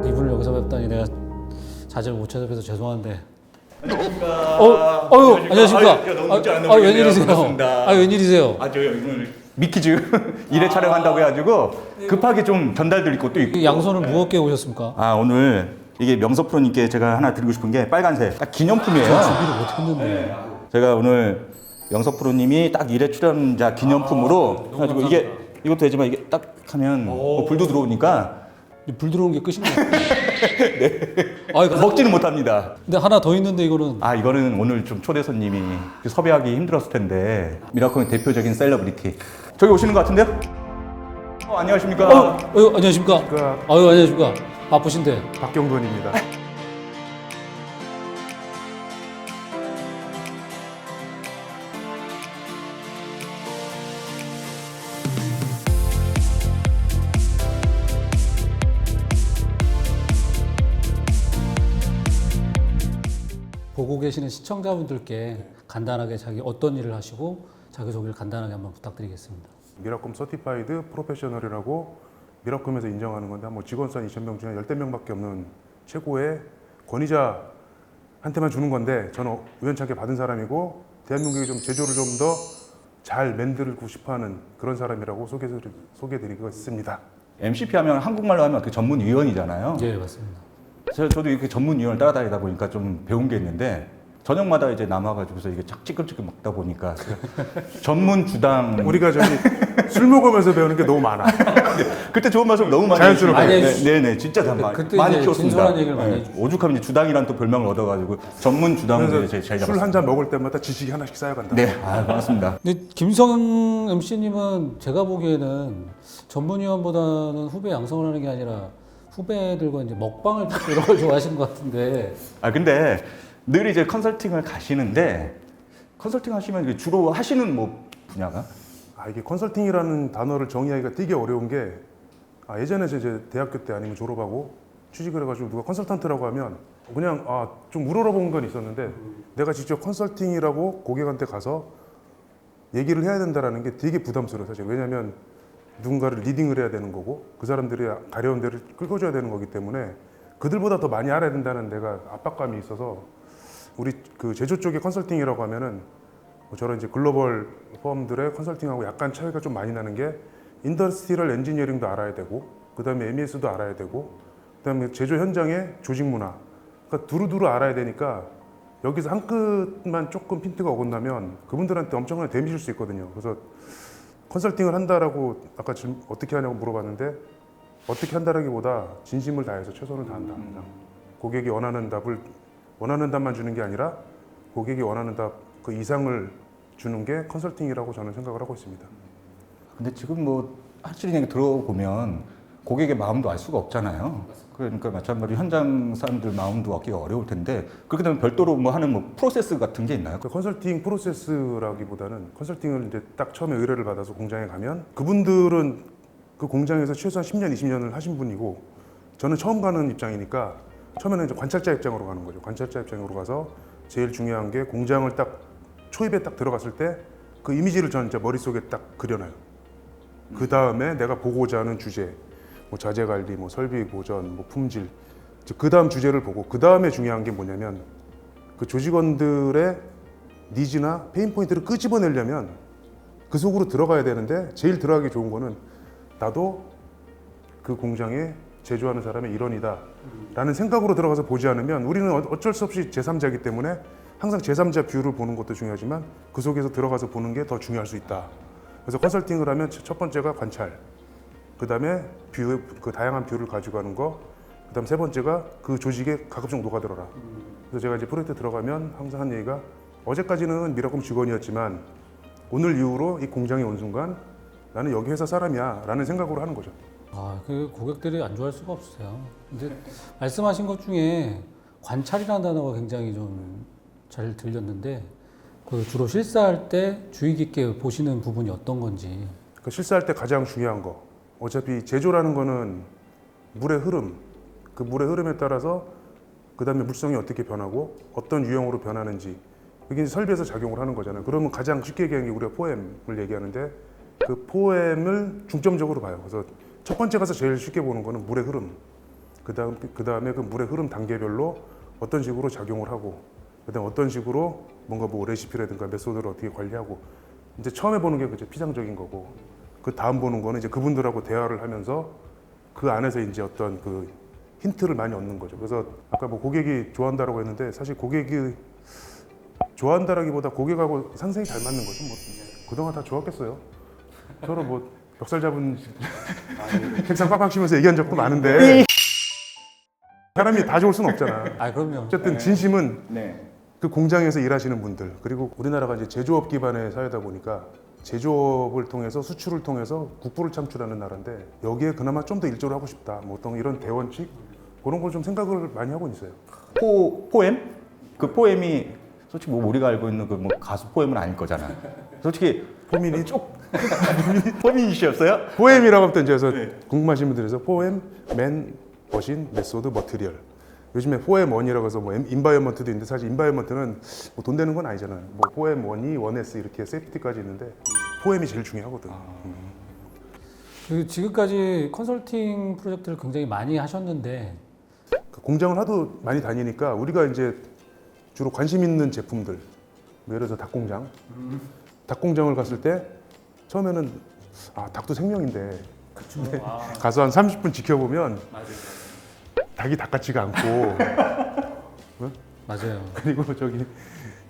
이분을 여기서 뵙다니 내가 자제를 못 찾아뵈서 죄송한데. 안녕하십니까. 안녕하십니까. 웬일이세요? 웬일이세요? 저희 오늘 미키즈 1회 촬영한다고 해가지고 급하게 좀 전달드릴 것도 있고. 양손을 무겁게 오셨습니까? 오늘 이게 명석 프로님께 제가 하나 드리고 싶은 게 빨간색 딱 기념품이에요. 준비를 못 했는데. 제가 오늘 명석 프로님이 딱 1회 출연자 기념품으로 해가지고 이것도 되지만 이게 딱 하면 불도 들어오니까 불 들어오는 게 끝인 것 같아요. 네. 먹지는 못합니다. 근데 하나 더 있는데 이거는 이거는 오늘 좀 초대 손님이 섭외하기 힘들었을 텐데 미라클의 대표적인 셀러브리티 저기 오시는 것 같은데요? 안녕하십니까? 안녕하십니까? 안녕하십니까? 바쁘신데. 박경돈입니다. 보고 계시는 시청자분들께 간단하게 자기 어떤 일을 하시고 자기소개를 간단하게 한번 부탁드리겠습니다. 미라콤 서티파이드 프로페셔널이라고 미라콤에서 인정하는 건데 뭐 직원수 한 2,000명 중에 10대명밖에 없는 최고의 권위자한테만 주는 건데 저는 우연찮게 받은 사람이고 대한민국의 좀 제조를 좀 더 잘 만들고 싶어하는 그런 사람이라고 소개드리겠습니다. MCP 하면 한국말로 하면 그 전문위원이잖아요. 예, 맞습니다. 저도 이렇게 전문위원을 따라다니다 보니까 좀 배운 게 있는데 저녁마다 이제 남아가지고서 이게 착 찌끔찌끔 먹다 보니까 전문 주당 우리가 저기 술 먹으면서 배우는 게 너무 많아. 그때 좋은 말씀 너무 많이 자연스럽게. 해주시고 네네 진짜 그때 많이 이제 키웠습니다. 진솔한 얘기를 많이 해주시고. 오죽하면 이제 주당이라는 또 별명을 얻어가지고 전문 주당으로 제일 술 잡았습니다. 한 잔 먹을 때마다 지식이 하나씩 쌓여간다. 네, 고맙습니다. 근데 김성 MC님은 제가 보기에는 전문위원보다는 후배 양성을 하는 게 아니라 후배들과 이제 먹방을 찍고 이런 걸 좋아하시는 것 같은데. 근데 늘 이제 컨설팅을 가시는데 컨설팅 하시면 주로 하시는 뭐 분야가? 이게 컨설팅이라는 단어를 정의하기가 되게 어려운 게 예전에 제 대학교 때 아니면 졸업하고 취직을 해가지고 누가 컨설턴트라고 하면 그냥 좀 우러러본 건 있었는데 내가 직접 컨설팅이라고 고객한테 가서 얘기를 해야 된다라는 게 되게 부담스러워요 사실. 왜냐하면 누군가를 리딩을 해야 되는 거고 그 사람들이 가려운 데를 끌어줘야 되는 거기 때문에 그들보다 더 많이 알아야 된다는 내가 압박감이 있어서 우리 그 제조 쪽의 컨설팅이라고 하면은 저런 이제 글로벌 펌들의 컨설팅하고 약간 차이가 좀 많이 나는 게 인더스트리얼 엔지니어링도 알아야 되고 그다음에 MES도 알아야 되고 그다음에 제조 현장의 조직 문화 그러니까 두루두루 알아야 되니까 여기서 한 끗만 조금 핀트가 어긋나면 그분들한테 엄청난 데미질 수 있거든요. 그래서 컨설팅을 한다라고 아까 지금 어떻게 하냐고 물어봤는데 어떻게 한다라기보다 진심을 다해서 최선을 다한다. 고객이 원하는 답만 주는 게 아니라 고객이 원하는 답 그 이상을 주는 게 컨설팅이라고 저는 생각을 하고 있습니다. 근데 지금 뭐 확실히 그냥 들어보면 고객의 마음도 알 수가 없잖아요. 그러니까 마찬가지로 현장 사람들 마음도 얻기가 어려울 텐데 그렇게 되면 별도로 뭐 하는 뭐 프로세스 같은 게 있나요? 그 컨설팅 프로세스라기보다는 컨설팅을 이제 딱 처음에 의뢰를 받아서 공장에 가면 그분들은 그 공장에서 최소한 10년, 20년을 하신 분이고 저는 처음 가는 입장이니까 처음에는 이제 관찰자 입장으로 가는 거죠. 관찰자 입장으로 가서 제일 중요한 게 공장을 딱 초입에 딱 들어갔을 때 그 이미지를 저는 이제 머릿속에 딱 그려놔요. 그 다음에 내가 보고자 하는 주제, 뭐 자재 관리, 뭐 설비 보전, 뭐 품질, 그 다음 주제를 보고 그 다음에 중요한 게 뭐냐면 그 조직원들의 니즈나 페인 포인트를 끄집어내려면 그 속으로 들어가야 되는데 제일 들어가기 좋은 거는 나도 그 공장에 제조하는 사람의 일원이다 라는 생각으로 들어가서 보지 않으면 우리는 어쩔 수 없이 제3자이기 때문에 항상 제3자 뷰를 보는 것도 중요하지만 그 속에서 들어가서 보는 게 더 중요할 수 있다. 그래서 컨설팅을 하면 첫 번째가 관찰, 그 다음에 뷰, 그 다양한 뷰를 가져가는 거, 그 다음 세 번째가 그 조직에 가급적 녹아들어라. 그래서 제가 이제 프로젝트 들어가면 항상 한 얘기가 어제까지는 미라콤 직원이었지만 오늘 이후로 이 공장에 온 순간 나는 여기 회사 사람이야 라는 생각으로 하는 거죠. 그 고객들이 안 좋아할 수가 없으세요. 근데 말씀하신 것 중에 관찰이라는 단어가 굉장히 좀 잘 들렸는데 그 주로 실사할 때 주의 깊게 보시는 부분이 어떤 건지. 그 실사할 때 가장 중요한 거 어차피 제조라는 거는 물의 흐름, 그 물의 흐름에 따라서 그 다음에 물성이 어떻게 변하고 어떤 유형으로 변하는지 이게 이제 설비에서 작용을 하는 거잖아요. 그러면 가장 쉽게 얘기하는 게 우리가 포엠을 얘기하는데 그 포엠을 중점적으로 봐요. 그래서 첫 번째 가서 제일 쉽게 보는 거는 물의 흐름. 그다음에 그 물의 흐름 단계별로 어떤 식으로 작용을 하고, 그다음 어떤 식으로 뭔가 뭐 레시피라든가 메소드를 어떻게 관리하고, 이제 처음에 보는 게 이제 피상적인 거고, 그 다음 보는 거는 이제 그분들하고 대화를 하면서 그 안에서 이제 어떤 그 힌트를 많이 얻는 거죠. 그래서 아까 뭐 고객이 좋아한다라고 했는데, 사실 고객이 좋아한다라기보다 고객하고 상생이 잘 맞는 거죠. 뭐 그동안 다 좋았겠어요. 저는 뭐 멱살 잡은 책상 빡빡 치면서 얘기한 적도 많은데 사람이 다 좋을 수는 없잖아. 아, 그럼요. 어쨌든 진심은 네. 그 공장에서 일하시는 분들, 그리고 우리나라가 이제 제조업 기반의 사회다 보니까 제조업을 통해서 수출을 통해서 국부를 창출하는 나라인데, 여기에 그나마 좀 더 일조를 하고 싶다, 뭐 어떤 이런 대원칙, 그런 걸 좀 생각을 많이 하고 있어요. 포엠? 그 포엠이 솔직히 뭐 우리가 알고 있는 그 뭐 가수 포엠은 아닐 거잖아. 솔직히 포민이 포민이셨어요? 포엠이라고 하면 이제 그래서 네. 궁금하신 분들에서 포엠, 맨, 머신, 메소드, 머티리얼. 요즘에 포엠 원이라고 해서 뭐 인바이어먼트도 있는데, 사실 인바이어먼트는 뭐 돈 되는 건 아니잖아요. 뭐 포엠 원이, 원에스 이렇게 세이프티까지 있는데 포엠이 제일 중요하거든. 그 지금까지 컨설팅 프로젝트를 굉장히 많이 하셨는데 그 공장을 하도 많이 다니니까 우리가 이제 주로 관심 있는 제품들, 뭐 예를 들어서 닭공장, 닭공장을 갔을 때 처음에는 닭도 생명인데, 근데 가서 한 30분 지켜보면 닭이 닭 같지가 않고 맞아요. 그리고 저기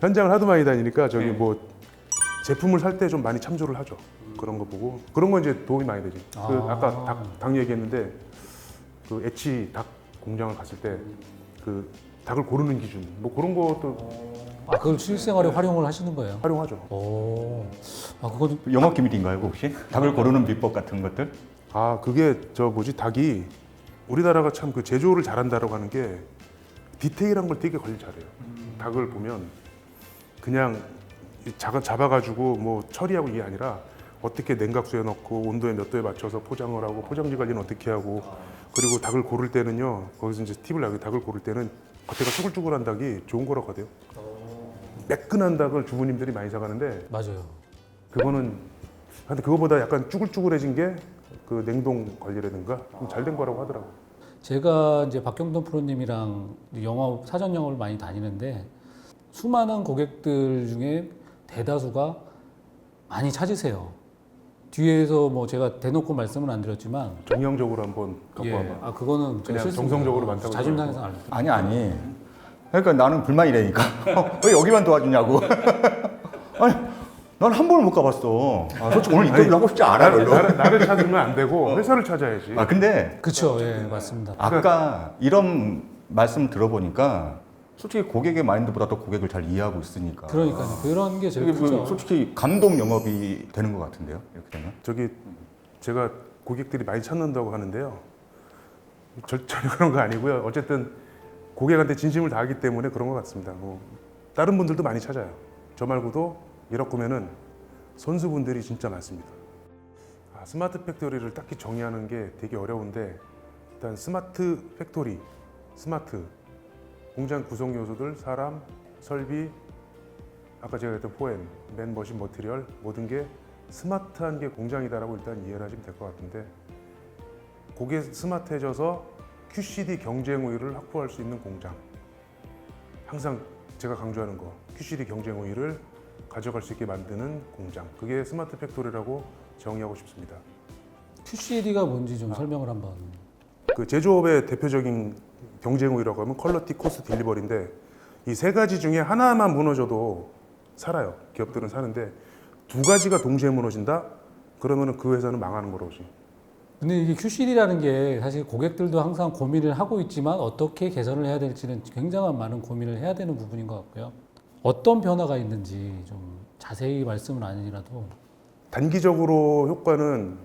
현장을 하도 많이 다니니까 저기 뭐 제품을 살 때 좀 많이 참조를 하죠. 그런 거 보고, 그런 건 이제 도움이 많이 되지. 그 아까 닭 얘기했는데, 그 H 닭 공장을 갔을 때 그 닭을 고르는 기준, 뭐 그런 것도 아, 그걸 실생활에 활용을 하시는 거예요? 활용하죠. 오, 그건 영업 기밀인가요, 혹시? 닭을 고르는 비법 같은 것들? 그게 닭이 우리나라가 참 그 제조를 잘한다라고 하는 게 디테일한 걸 되게 관리 잘해요. 닭을 보면 그냥 잡아가지고 뭐 처리하고 이게 아니라 어떻게 냉각수에 넣고 온도에 몇 도에 맞춰서 포장을 하고, 포장지 관리는 어떻게 하고, 그리고 닭을 고를 때는요, 거기서 이제 팁을 나요. 닭을 고를 때는 겉에가 쭈글쭈글한 닭이 좋은 거라고 하대요. 매끈한 닭을 주부님들이 많이 사가는데, 맞아요. 그거는 근데 그거보다 약간 쭈글쭈글해진 게 그 냉동 관리라든가 좀 잘 된 거라고 하더라고요. 제가 이제 박경돈 프로님이랑 영업 사전 영업을 많이 다니는데 수많은 고객들 중에 대다수가 많이 찾으세요. 뒤에서 뭐 제가 대놓고 말씀은 안 드렸지만 정형적으로 한번 갖고 예, 와봐. 그거는 그냥 실수입니다. 정성적으로 많다고 자존심 상해서 안 해요. 아니. 그러니까 나는 불만이라니까. 왜 여기만 도와주냐고. 아니, 난 한 번을 못 가봤어. 솔직히 오늘 인터뷰 하고 싶지 않아, 별로. 나를 찾으면 안 되고 회사를 찾아야지. 근데 그렇죠. 예, 맞습니다. 아까 이런 말씀 들어보니까 솔직히 고객의 마인드보다 더 고객을 잘 이해하고 있으니까. 그러니까요. 그런 게 제일 이게 뭐 크죠. 솔직히 감동 영업이 되는 것 같은데요, 이렇게 되면. 저기 제가 고객들이 많이 찾는다고 하는데요. 전혀 그런 거 아니고요. 어쨌든 고객한테 진심을 다하기 때문에 그런 것 같습니다. 뭐 다른 분들도 많이 찾아요. 저 말고도 일업구매는 선수분들이 진짜 많습니다. 스마트 팩토리를 딱히 정의하는 게 되게 어려운데, 일단 스마트 팩토리, 스마트 공장 구성 요소들, 사람, 설비, 아까 제가 했던 포엠, 맨, 머신, 머티리얼, 모든 게 스마트한 게 공장이다라고 일단 이해를 하시면 될 것 같은데, 그게 스마트해져서 QCD 경쟁 우위를 확보할 수 있는 공장. 항상 제가 강조하는 거, QCD 경쟁 우위를 가져갈 수 있게 만드는 공장. 그게 스마트 팩토리라고 정의하고 싶습니다. QCD가 뭔지 좀 설명을 한번. 그 제조업의 대표적인 경쟁 우위라고 하면 퀄리티, 코스트, 딜리버리인데, 이 세 가지 중에 하나만 무너져도 살아요. 기업들은 사는데, 두 가지가 동시에 무너진다? 그러면 그 회사는 망하는 거라고. 근데 이게 QCD라는 게 사실 고객들도 항상 고민을 하고 있지만 어떻게 개선을 해야 될지는 굉장한 많은 고민을 해야 되는 부분인 것 같고요. 어떤 변화가 있는지 좀 자세히 말씀은 아니라도 단기적으로 효과는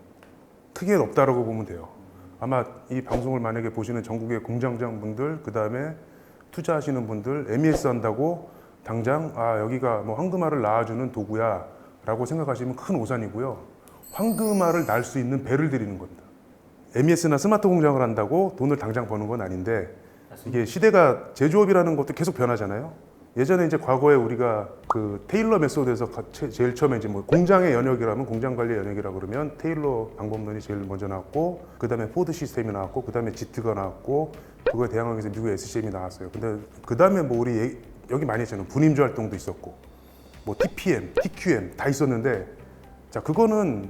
크게 없다라고 보면 돼요. 아마 이 방송을 만약에 보시는 전국의 공장장 분들, 그 다음에 투자하시는 분들, MES 한다고 당장 여기가 뭐 황금알을 낳아주는 도구야 라고 생각하시면 큰 오산이고요. 황금알을 낳을 수 있는 배를 드리는 겁니다. MES나 스마트 공장을 한다고 돈을 당장 버는 건 아닌데, 이게 시대가 제조업이라는 것도 계속 변하잖아요. 예전에 이제 과거에 우리가 그 테일러 메소드에서 제일 처음에 이제 뭐 공장의 영역이라면 공장 관리 영역이라 그러면 테일러 방법론이 제일 먼저 나왔고, 그 다음에 포드 시스템이 나왔고, 그 다음에 지트가 나왔고, 그거에 대항하기 위해서 미국의 SCM이 나왔어요. 근데 그 다음에 뭐 우리 여기 많이 했잖아요. 분임조 활동도 있었고, 뭐 TPM, TQM 다 있었는데, 자 그거는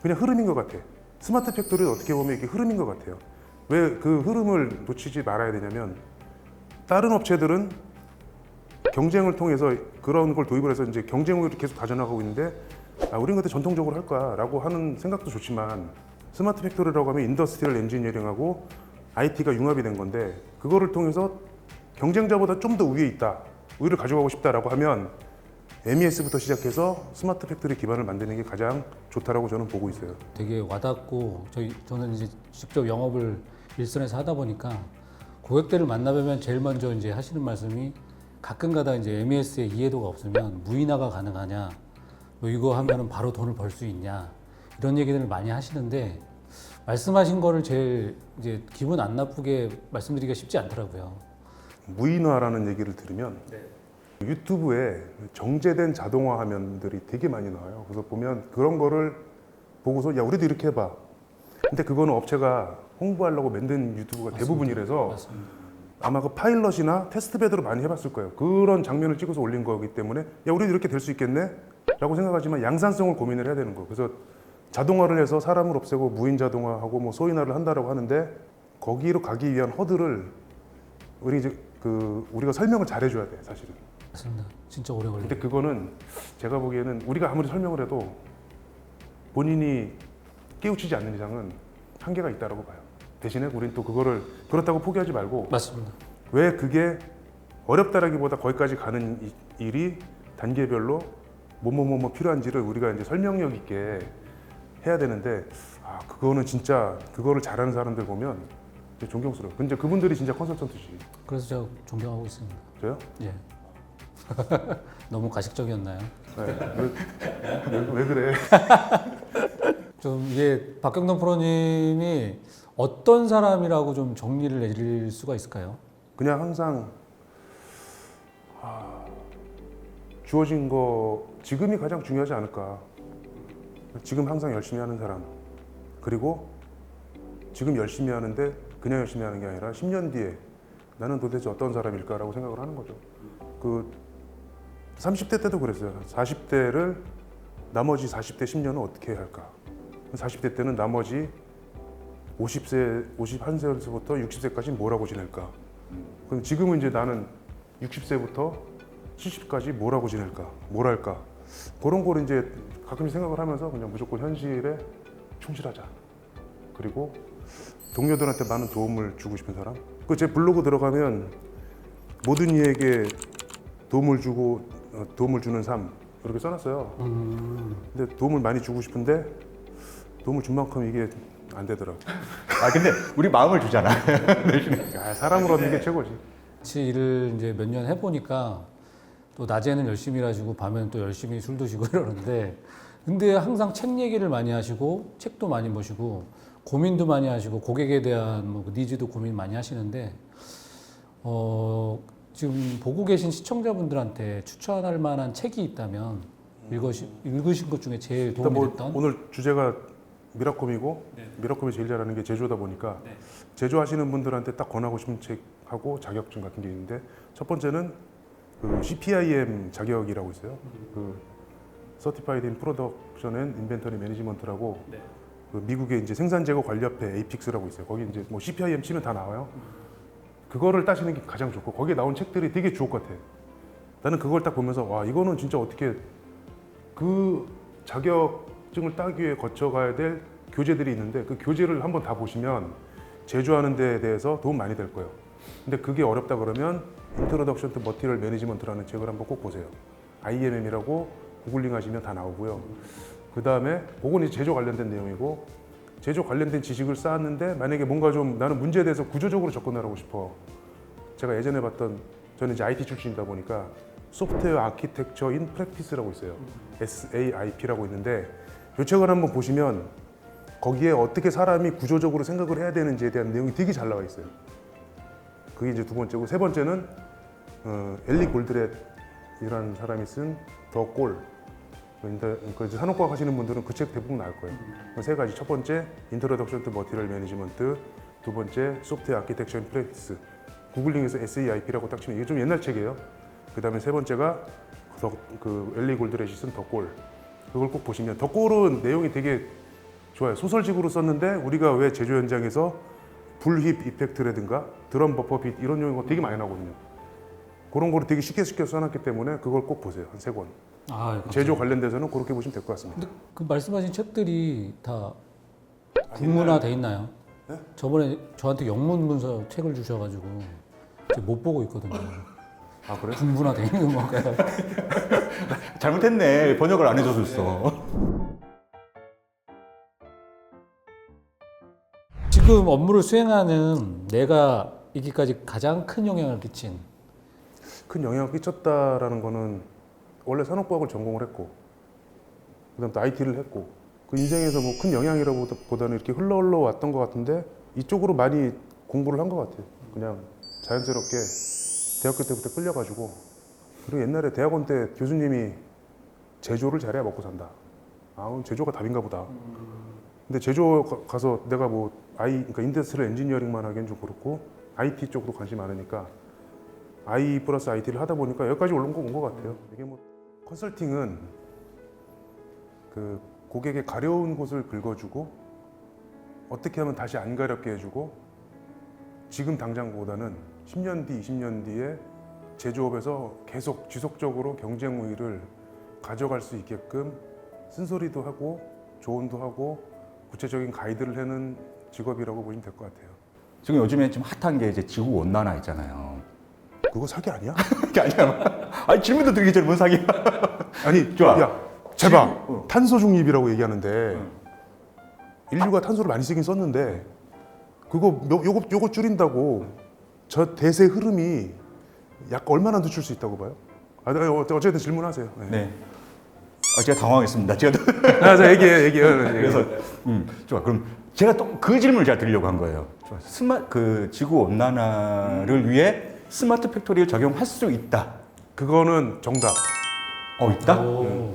그냥 흐름인 것 같아. 스마트 팩토리는 어떻게 보면 이게 흐름인 것 같아요. 왜 그 흐름을 놓치지 말아야 되냐면, 다른 업체들은 경쟁을 통해서 그런 걸 도입을 해서 이제 경쟁으로 계속 가져나가고 있는데, 우리는 그때 전통적으로 할 거야라고 하는 생각도 좋지만, 스마트 팩토리라고 하면 인더스트리얼 엔지니어링하고 IT가 융합이 된 건데, 그거를 통해서 경쟁자보다 좀 더 위에 있다, 우위를 가져가고 싶다라고 하면 MES부터 시작해서 스마트 팩토리 기반을 만드는 게 가장 좋다라고 저는 보고 있어요. 되게 와닿고 저는 이제 직접 영업을 일선에서 하다 보니까 고객들을 만나뵈면 제일 먼저 이제 하시는 말씀이 가끔가다 이제 MES의 이해도가 없으면 무인화가 가능하냐, 뭐 이거 하면은 바로 돈을 벌 수 있냐, 이런 얘기들을 많이 하시는데 말씀하신 거를 제일 이제 기분 안 나쁘게 말씀드리기가 쉽지 않더라고요. 무인화라는 얘기를 들으면 유튜브에 정제된 자동화 화면들이 되게 많이 나와요. 그래서 보면 그런 거를 보고서 야 우리도 이렇게 해봐. 근데 그거는 업체가 홍보하려고 만든 유튜브가 대부분이라서 맞습니다. 아마 그 파일럿이나 테스트베드로 많이 해봤을 거예요. 그런 장면을 찍어서 올린 거기 때문에 야 우리도 이렇게 될 수 있겠네? 라고 생각하지만 양산성을 고민을 해야 되는 거예요. 그래서 자동화를 해서 사람을 없애고 무인 자동화하고 뭐 소인화를 한다라고 하는데, 거기로 가기 위한 허들을 우리가 설명을 잘 해줘야 돼, 사실은. 맞습니다. 진짜 오래 걸려요. 근데 그거는 제가 보기에는 우리가 아무리 설명을 해도 본인이 깨우치지 않는 이상은 한계가 있다고 봐요. 대신에 우리는 또 그거를 그렇다고 포기하지 말고, 맞습니다. 왜 그게 어렵다라기보다 거기까지 가는 일이 단계별로 뭐뭐 필요한지를 우리가 이제 설명력 있게 해야 되는데, 그거는 진짜 그거를 잘하는 사람들 보면 진짜 존경스러워요. 근데 그분들이 진짜 컨설턴트지. 그래서 제가 존경하고 있습니다. 저요? 예. 너무 가식적이었나요? 네. 왜 그래? 좀 이게 박경동 프로님이 어떤 사람이라고 좀 정리를 내릴 수가 있을까요? 그냥 항상 주어진 거 지금이 가장 중요하지 않을까. 지금 항상 열심히 하는 사람, 그리고 지금 열심히 하는데 그냥 열심히 하는 게 아니라 10년 뒤에 나는 도대체 어떤 사람일까라고 생각을 하는 거죠. 그 30대 때도 그랬어요. 40대를 나머지 40대 10년은 어떻게 해야 할까. 40대 때는 나머지 51세부터 60세까지 뭘 하고 지낼까. 그럼 지금은 이제 나는 60세부터 70까지 뭘 하고 지낼까, 뭘 할까. 그런 걸 이제 가끔씩 생각을 하면서 그냥 무조건 현실에 충실하자. 그리고 동료들한테 많은 도움을 주고 싶은 사람. 그 제 블로그 들어가면 모든 이에게 도움을 주는 삶 이렇게 써놨어요. 근데 도움을 많이 주고 싶은데 도움을 준 만큼 이게 안 되더라고. 근데 우리 마음을 주잖아. 야, 사람을 얻는 게 최고지. 같이 일을 이제 몇 년 해보니까 또 낮에는 열심히 일하시고 밤에는 또 열심히 술 드시고 이러는데, 근데 항상 책 얘기를 많이 하시고 책도 많이 보시고 고민도 많이 하시고 고객에 대한 뭐 니즈도 고민 많이 하시는데, 지금 보고 계신 시청자분들한테 추천할 만한 책이 있다면 읽으신 것 중에 제일 도움이 됐던? 오늘 주제가 미라콤이고 미라콤이 제일 잘하는 게 제조다 보니까 제조하시는 분들한테 딱 권하고 싶은 책하고 자격증 같은 게 있는데, 첫 번째는 그 CPIM 자격이라고 있어요. 그 Certified in Production and Inventory Management라고 그 미국의 이제 생산재고 관리협회 APICS라고 있어요. 거기 이제 뭐 CPIM 치면 다 나와요. 그거를 따시는 게 가장 좋고, 거기에 나온 책들이 되게 주옥 같아. 나는 그걸 딱 보면서 와, 이거는 진짜 어떻게 그 자격증을 따기 위해 거쳐가야 될 교재들이 있는데, 그 교재를 한번 다 보시면 제조하는 데에 대해서 도움 많이 될 거예요. 근데 그게 어렵다 그러면 Introduction to Material Management라는 책을 한번 꼭 보세요. IMM이라고 구글링 하시면 다 나오고요. 그 다음에 그건 이제 제조 관련된 내용이고, 제조 관련된 지식을 쌓았는데 만약에 뭔가 좀 나는 문제에 대해서 구조적으로 접근하고 싶어. 제가 예전에 봤던, 저는 이제 IT 출신이다 보니까 소프트웨어 아키텍처 인 프랙티스라고 있어요. SAIP라고 있는데, 이 책을 한번 보시면 거기에 어떻게 사람이 구조적으로 생각을 해야 되는지에 대한 내용이 되게 잘 나와 있어요. 그게 이제 두 번째고, 세 번째는 엘리 골드렛이라는 사람이 쓴 더 골. 그 이제 산업과학 하시는 분들은 그 책 대부분 알 거예요. 세 가지. 첫 번째, 인트로덕션 투 머티리얼 매니지먼트. 두 번째, 소프트웨어 아키텍처 앤 프랙티스. 구글링에서 SAIP라고 딱 치면 이게 좀 옛날 책이에요. 그 다음에 세 번째가 그 엘리 골드렛이 쓴 더 골. 그걸 꼭 보시면 더 골은 내용이 되게 좋아요. 소설식으로 썼는데 우리가 왜 제조 현장에서 불힙 이펙트라든가 드럼 버퍼 빗 이런 용어 되게 많이 나오거든요. 그런 거를 되게 쉽게 써놨기 때문에 그걸 꼭 보세요. 한 3권. 아, 제조 관련돼서는 그렇게 보시면 될 것 같습니다. 근데 그 말씀하신 책들이 다 국문화 돼 있나요? 네? 저번에 저한테 영문 문서 책을 주셔가지고 제가 못 보고 있거든요. 아 그래? 국문화 돼 있는 건가요? 잘못했네. 번역을 안 해줘줬어. 지금 업무를 수행하는 내가 이기까지 가장 큰 영향을 끼친 큰 영향을 끼쳤다라는 거는 원래 산업과학을 전공을 했고 그다음 또 IT를 했고 그 인생에서 뭐 큰 영향이라고보다는 이렇게 흘러 왔던 것 같은데 이쪽으로 많이 공부를 한 것 같아요. 그냥 자연스럽게 대학교 때부터 끌려가지고 그리고 옛날에 대학원 때 교수님이 제조를 잘해야 먹고 산다. 아, 제조가 답인가 보다. 근데 제조 가서 내가 뭐 그러니까 인더스트리얼 엔지니어링만 하기엔 좀 그렇고 IT 쪽도 관심이 많으니까 I 플러스 IT를 하다 보니까 여기까지 온 것 같아요. 이게 뭐 컨설팅은 그 고객의 가려운 곳을 긁어주고 어떻게 하면 다시 안 가렵게 해주고 지금 당장보다는 10년 뒤, 20년 뒤에 제조업에서 계속 지속적으로 경쟁 우위를 가져갈 수 있게끔 쓴소리도 하고 조언도 하고 구체적인 가이드를 하는 직업이라고 보시면 될 것 같아요. 지금 요즘에 좀 핫한 게 이제 지구 온난화 있잖아요. 그거 사기 아니야? 그게 아니야. 아니 질문도 드리기 전에 뭔 사기야? 아니, 좋아. 야, 제발 탄소 중립이라고 얘기하는데 인류가 탄소를 많이 쓰긴 썼는데 그거 요거 줄인다고 저 대세 흐름이 약 얼마나 늦출 수 있다고 봐요? 어쨌든 질문하세요. 네. 제가 당황했습니다. 제가 자 얘기해. 그래서 좋아. 그럼 제가 또 그 질문을 제가 드리려고 한 거예요. 좋아. 그 지구 온난화를 위해 스마트 팩토리를 적용할 수 있다. 그거는 정답. 있다? 오.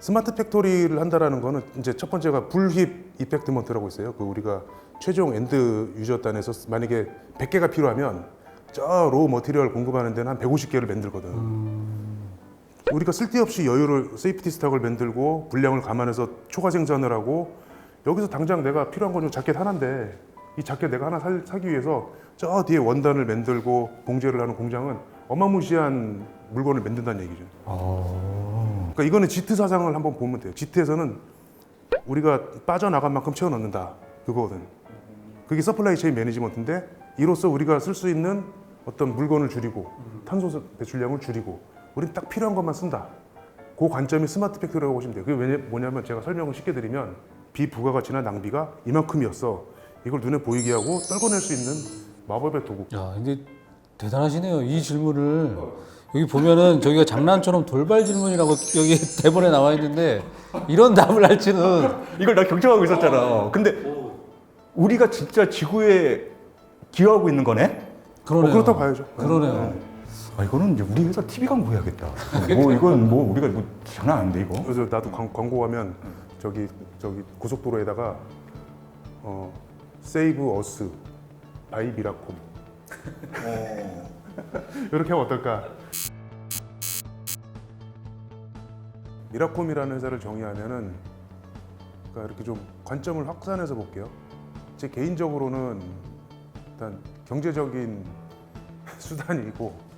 스마트 팩토리를 한다라는 거는 이제 첫 번째가 불힙 이펙트먼트라고 있어요. 그 우리가 최종 엔드 유저 단에서 만약에 100개가 필요하면 저 로우 머티리얼 공급하는 데는 한 150개를 만들거든. 우리가 쓸데없이 여유를 세이프티 스탁을 만들고 분량을 감안해서 초과 생산을 하고 여기서 당장 내가 필요한 건 자켓 하나인데 이 자켓 내가 하나 사기 위해서 저 뒤에 원단을 만들고 봉제를 하는 공장은 어마무시한 물건을 만든다는 얘기죠. 그러니까 이거는 지트 사상을 한번 보면 돼요. 지트에서는 우리가 빠져나간 만큼 채워 넣는다. 그거거든. 그게 서플라이 체인 매니지먼트인데 이로써 우리가 쓸 수 있는 어떤 물건을 줄이고 탄소 배출량을 줄이고 우린 딱 필요한 것만 쓴다. 그 관점이 스마트 팩토리라고 보시면 돼요. 그게 뭐냐면 제가 설명을 쉽게 드리면 비부가가치나 낭비가 이만큼이었어. 이걸 눈에 보이게 하고 떨궈낼 수 있는 마법의 도구. 야, 근데 대단하시네요. 이 질문을 여기 보면은 저기가 장난처럼 돌발 질문이라고 여기 대본에 나와 있는데 이런 답을 할지는 이걸 나 경청하고 있었잖아. 근데 우리가 진짜 지구에 기여하고 있는 거네? 그러네요. 그렇다고 봐야죠. 그러네요. 이거는 이제 우리 회사 TV 광고 해야겠다. 이건 우리가 장난 아닌데 이거. 그래서 나도 광고하면 저기 고속도로에다가 세이브 어스 바이 미라콤 이렇게 하면 어떨까? 미라콤이라는 회사를 정의하면은 그러니까 이렇게 좀 관점을 확산해서 볼게요. 제 개인적으로는 일단 경제적인 수단이고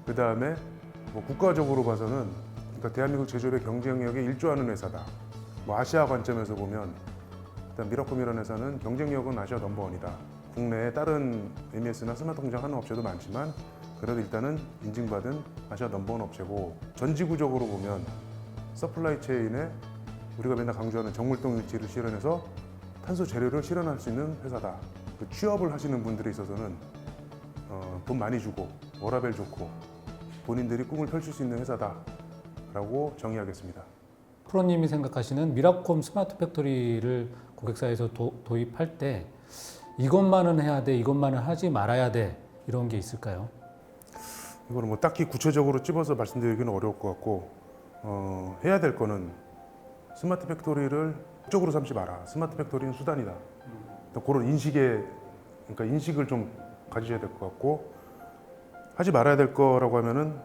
그 다음에 뭐 국가적으로 봐서는 그러니까 대한민국 제조업의 경쟁력에 일조하는 회사다. 뭐 아시아 관점에서 보면 일단 미라콤이라는 회사는 경쟁력은 아시아 넘버원이다. 국내에 다른 MES나 스마트 공장 하는 업체도 많지만 그래도 일단은 인증받은 아시아 넘버원 업체고 전지구적으로 보면 서플라이 체인에 우리가 맨날 강조하는 정물동 일지를 실현해서 탄소 재료를 실현할 수 있는 회사다. 그 취업을 하시는 분들에 있어서는 돈 많이 주고 워라밸 좋고 본인들이 꿈을 펼칠 수 있는 회사다라고 정의하겠습니다. 프로님이 생각하시는 미라콤 스마트 팩토리를 고객사에서 도입할 때 이것만은 해야 돼, 이것만은 하지 말아야 돼 이런 게 있을까요? 이거는 뭐 딱히 구체적으로 찝어서 말씀드리기는 어려울 것 같고 해야 될 거는 스마트 팩토리를 목적으로 삼지 마라. 스마트 팩토리는 수단이다. 그런 그러니까 인식을 좀 가지셔야 될 것 같고 하지 말아야 될 거라고 하면은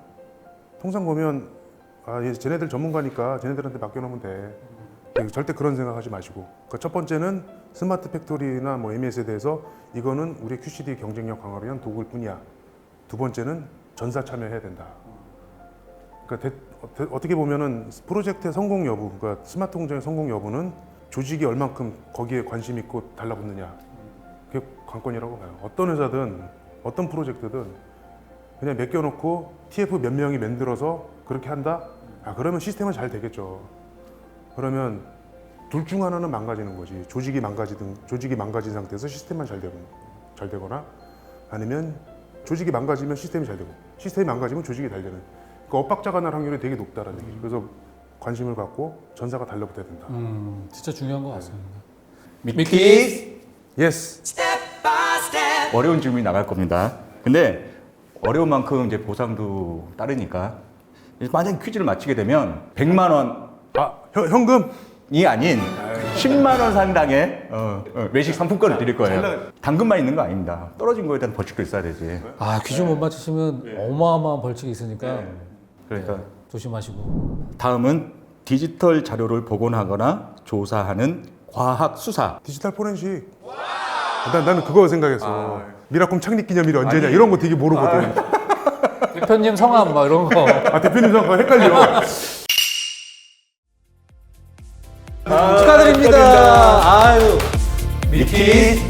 통상 보면 쟤네들 전문가니까 쟤네들한테 맡겨놓으면 돼. 절대 그런 생각하지 마시고. 그러니까 첫 번째는 스마트 팩토리나 뭐 MES에 대해서 이거는 우리 QCD 경쟁력 강화를 위한 도구일 뿐이야. 두 번째는 전사 참여해야 된다. 그러니까 어떻게 보면은 프로젝트의 성공 여부, 그러니까 스마트 공장의 성공 여부는 조직이 얼만큼 거기에 관심 있고 달라붙느냐. 그게 관건이라고 봐요. 어떤 회사든 어떤 프로젝트든 그냥 맡겨놓고 TF 몇 명이 만들어서 그렇게 한다? 그러면 시스템은 잘 되겠죠. 그러면 둘 중 하나는 망가지는 거지. 조직이 망가진 상태에서 시스템만 잘 되거나 아니면 조직이 망가지면 시스템이 잘 되고 시스템이 망가지면 조직이 잘 되는. 그러니까 엇박자가 날 확률이 되게 높다라는 얘기죠. 그래서 관심을 갖고 전사가 달라붙어야 된다. 진짜 중요한 것 같습니다. 미키 예스. 어려운 질문이 나갈 겁니다. 근데 어려운 만큼 이제 보상도 따르니까 만약에 퀴즈를 맞히게 되면 100만 원이 현금? 아닌 10만 원 상당의 외식 상품권을 드릴 거예요. 당근만 있는 거 아닙니다. 떨어진 거에 대한 벌칙도 있어야 되지. 퀴즈 못 맞히시면 어마어마한 벌칙이 있으니까 그러니까 조심하시고. 다음은 디지털 자료를 복원하거나 조사하는 과학 수사. 디지털 포렌식. 나는 그거 생각했어. 미라콤 창립 기념일이 언제냐 이런 거 되게 모르거든. 대표님 성함 막 이런 거. 대표님 성함 헷갈려. 축하드립니다. 아유. 미키